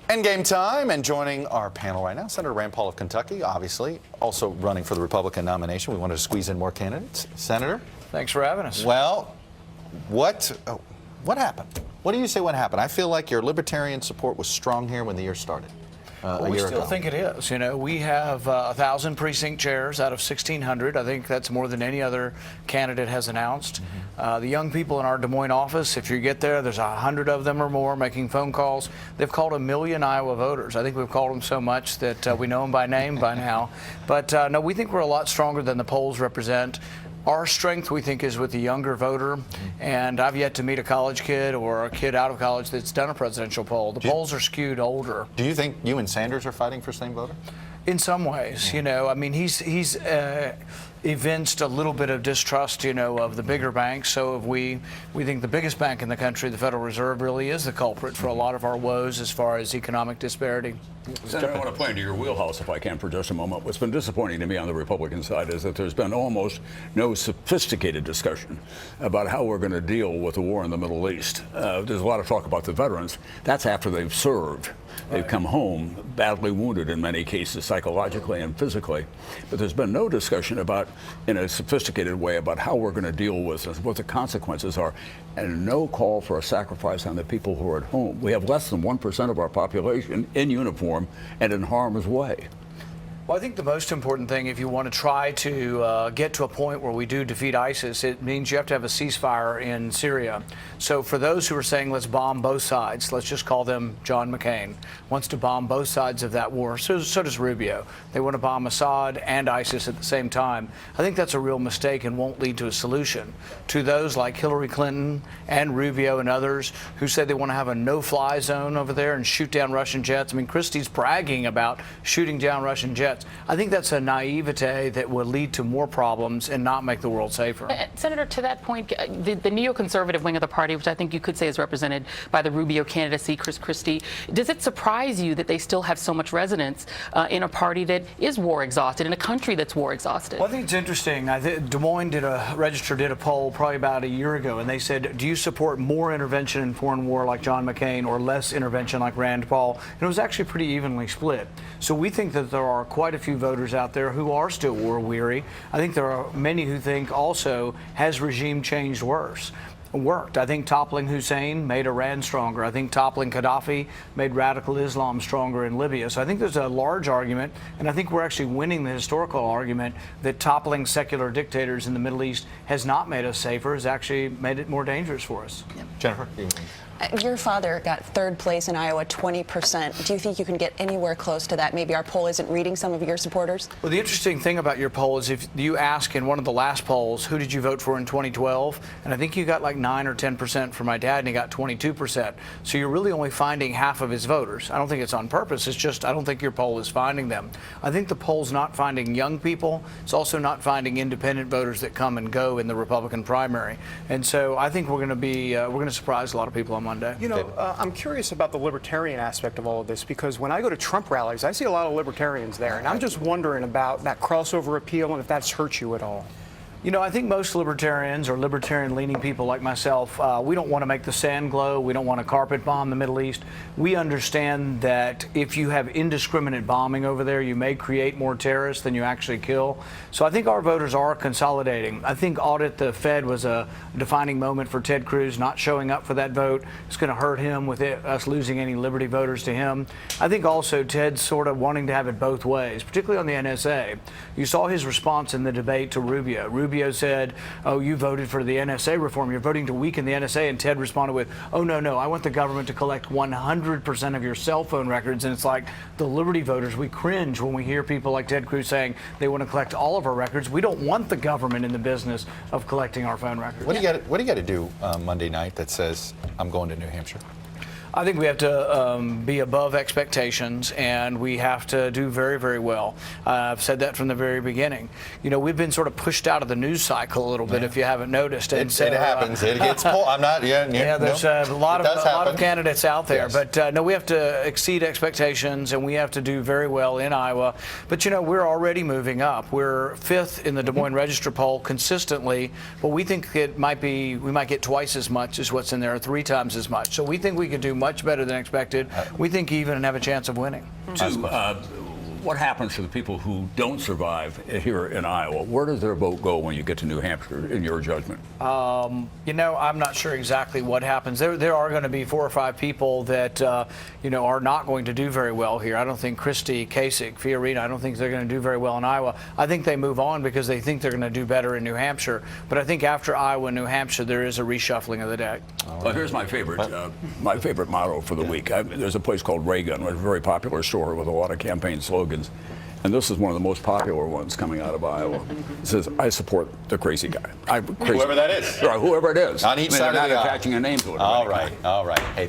Endgame time, and joining our panel right now, Senator Rand Paul of Kentucky, obviously, also running for the Republican nomination. We wanted to squeeze in more candidates. Senator? Thanks for having us. Well, what happened? What do you say what happened? I feel like your libertarian support was strong here when the year started. Well, we still think it is. You know, we have 1,000 precinct chairs out of 1,600. I think that's more than any other candidate has announced. The young people in our Des Moines office, if you get there, there's 100 of them or more making phone calls. They've called 1 million Iowa voters. I think we've called them so much that we know them by name by now. But no, we think we're a lot stronger than the polls represent. Our strength, we think, is with the younger voter, and I've yet to meet a college kid or a kid out of college that's done a presidential poll. The polls are skewed older. Do you think you and Sanders are fighting for same voter? In some ways, you know, I mean, he's evinced a little bit of distrust, you know, of the bigger banks. So if we think the biggest bank in the country, the Federal Reserve, really is the culprit for a lot of our woes as far as economic disparity. Senator, I want to play into your wheelhouse, if I can, for just a moment. What's been disappointing to me on the Republican side is that there's been almost no sophisticated discussion about how we're going to deal with the war in the Middle East. There's a lot of talk about the veterans. That's after they've served. They've come home badly wounded in many cases, psychologically and physically. But there's been no discussion about, in a sophisticated way, about how we're going to deal with this, what the consequences are, and no call for a sacrifice on the people who are at home. We have less than 1% of our population in uniform and in harm's way. Well, I think the most important thing, if you want to try to get to a point where we do defeat ISIS, it means you have to have a ceasefire in Syria. So for those who are saying let's bomb both sides, let's just call them John McCain, wants to bomb both sides of that war. So does Rubio. They want to bomb Assad and ISIS at the same time. I think that's a real mistake and won't lead to a solution. To those like Hillary Clinton and Rubio and others who say they want to have a no-fly zone over there and shoot down Russian jets. I mean, Christie's bragging about shooting down Russian jets. I think that's a naivete that will lead to more problems and not make the world safer. Senator, to that point, the neoconservative wing of the party, which I think you could say is represented by the Rubio candidacy, Chris Christie, does it surprise you that they still have so much resonance in a party that is war exhausted, in a country that's war exhausted? Well, I think it's interesting. Des Moines did a poll probably about a year ago, and they said, do you support more intervention in foreign war like John McCain or less intervention like Rand Paul? And it was actually pretty evenly split. So we think that there are quite a few voters out there who are still war weary. I think there are many who think also, has regime change worked? I think toppling Hussein made Iran stronger. I think toppling Gaddafi made radical Islam stronger in Libya. So I think there's a large argument, and I think we're actually winning the historical argument that toppling secular dictators in the Middle East has not made us safer, has actually made it more dangerous for us. Yeah. Jennifer? Your father got third place in Iowa, 20%. Do you think you can get anywhere close to that? Maybe our poll isn't reading some of your supporters? Well, the interesting thing about your poll is if you ask in one of the last polls, who did you vote for in 2012? And I think you got like 9 or 10% for my dad, and he got 22%. So you're really only finding half of his voters. I don't think it's on purpose. It's just I don't think your poll is finding them. I think the poll's not finding young people. It's also not finding independent voters that come and go in the Republican primary. And so I think we're going to surprise a lot of people on Monday. You know, I'm curious about the libertarian aspect of all of this, because when I go to Trump rallies, I see a lot of libertarians there, and I'm just wondering about that crossover appeal and if that's hurt you at all. You know, I think most libertarians or libertarian-leaning people like myself, we don't want to make the sand glow. We don't want to carpet bomb the Middle East. We understand that if you have indiscriminate bombing over there, you may create more terrorists than you actually kill. So I think our voters are consolidating. I think audit the Fed was a defining moment for Ted Cruz not showing up for that vote. It's going to hurt him with us losing any Liberty voters to him. I think also Ted's sort of wanting to have it both ways, particularly on the NSA. You saw his response in the debate to Rubio. Rubio said, oh, you voted for the NSA reform. You're voting to weaken the NSA. And Ted responded with, oh, no, I want the government to collect 100% of your cell phone records. And it's like the Liberty voters, we cringe when we hear people like Ted Cruz saying they want to collect all of our records. We don't want the government in the business of collecting our phone records. What do you got to do Monday night that says, I'm going to New Hampshire? I think we have to be above expectations, and we have to do very, very well. I've said that from the very beginning. You know, we've been sort of pushed out of the news cycle a little bit, if you haven't noticed. And it happens. It gets pulled. I'm not. Yeah. There's a lot of candidates out there, yes. But no, we have to exceed expectations, and we have to do very well in Iowa. But you know, we're already moving up. We're 5th in the Des Moines Register poll consistently, but we think we might get twice as much as what's in there, 3 times as much. So we think we can do much much better than expected. We think even have a chance of winning. Two, what happens to the people who don't survive here in Iowa? Where does their vote go when you get to New Hampshire, in your judgment? You know, I'm not sure exactly what happens. There are going to be 4 or 5 people that, you know, are not going to do very well here. I don't think Christie, Kasich, Fiorina, I don't think they're going to do very well in Iowa. I think they move on because they think they're going to do better in New Hampshire. But I think after Iowa and New Hampshire, there is a reshuffling of the deck. Well, here's my favorite motto for the week. There's a place called Raygun, a very popular store with a lot of campaign slogans. And this is one of the most popular ones coming out of Iowa. It says, I support the crazy guy. Whoever that is. Whoever it is. On each side they're of the not aisle. attaching a name to it. All right, all right. Hey,